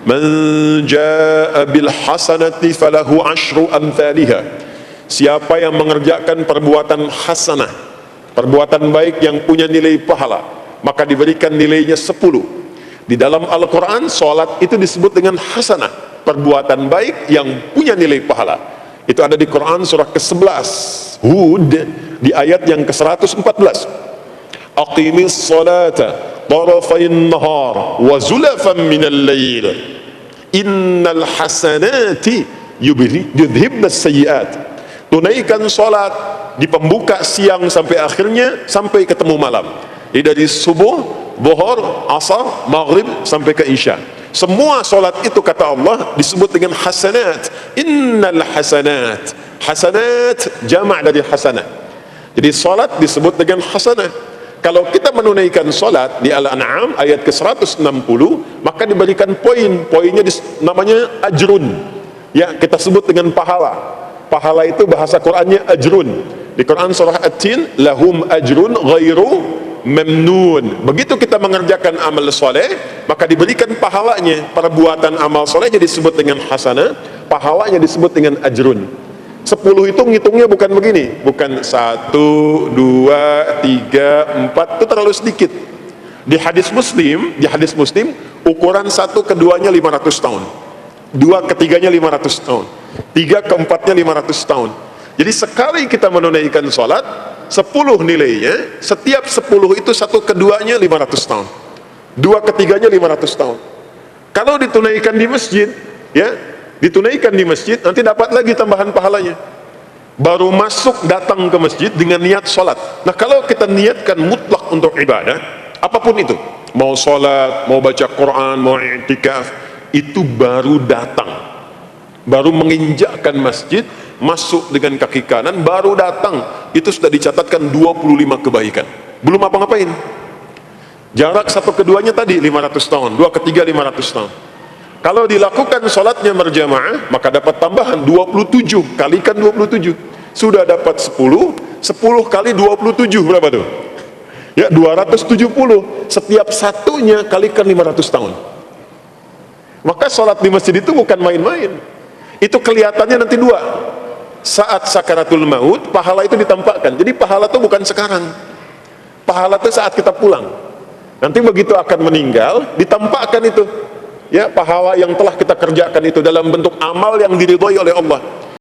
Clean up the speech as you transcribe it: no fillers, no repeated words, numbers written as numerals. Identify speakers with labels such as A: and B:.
A: Man jaa bil hasanati falahu asyru amthaliha. Siapa yang mengerjakan perbuatan hasanah, perbuatan baik yang punya nilai pahala, maka diberikan nilainya 10. Di dalam Al-Quran, sholat itu disebut dengan hasanah, perbuatan baik yang punya nilai pahala. Itu ada di Quran surah ke-11 Hud, di ayat yang ke-114. Aqimis salata tarafayn nahar wa zulafan minal lail innal hasanati yudhibnas sayyiat. Tunaikan sholat di pembuka siang sampai akhirnya, sampai ketemu malam. Jadi dari subuh, zuhur, asar, maghrib sampai ke isya. Semua sholat itu kata Allah disebut dengan hasanat. Innal hasanat. Hasanat jamak dari hasanah. Jadi sholat disebut dengan hasanah. Kalau kita menunaikan sholat di Al-An'am ayat ke-160, maka diberikan poin. Poinnya namanya ajrun. Ya, kita sebut dengan pahala. Pahala itu bahasa Qur'annya ajrun. Di Quran surah At-Tin, lahum ajrun ghairu memnun. Begitu kita mengerjakan amal soleh, maka diberikan pahalanya. Perbuatan amal solehnya disebut dengan hasanah, pahalanya disebut dengan ajrun. 10 itu ngitungnya bukan begini, bukan 1, 2, 3, 4, itu terlalu sedikit. Di hadis Muslim, ukuran 1 keduanya 500 tahun, 2 ketiganya 500 tahun, 3 keempatnya 500 tahun. Jadi sekali kita menunaikan sholat 10 nilainya, setiap 10 itu 1 keduanya 500 tahun, 2 ketiganya 500 tahun. Kalau ditunaikan di masjid, ya, ditunaikan di masjid, nanti dapat lagi tambahan pahalanya. Baru masuk datang ke masjid dengan niat sholat. Nah, kalau kita niatkan mutlak untuk ibadah, apapun itu, mau sholat, mau baca Quran, mau i'tikaf, itu baru datang, baru menginjakkan masjid, masuk dengan kaki kanan, baru datang, itu sudah dicatatkan 25 kebaikan. Belum apa-ngapain. Jarak 1 keduanya tadi 500 tahun, 2 ketiga 500 tahun. Kalau dilakukan sholatnya berjamaah, maka dapat tambahan 27, kalikan 27. Sudah dapat 10, 10 kali 27 berapa tuh? Ya, 270. Setiap satunya kalikan 500 tahun. Maka sholat di masjid itu bukan main-main. Itu kelihatannya nanti 2. Saat sakaratul maut, pahala itu ditampakkan. Jadi pahala itu bukan sekarang. Pahala itu saat kita pulang. Nanti begitu akan meninggal, ditampakkan itu. Ya, pahala yang telah kita kerjakan itu dalam bentuk amal yang diridhoi oleh Allah.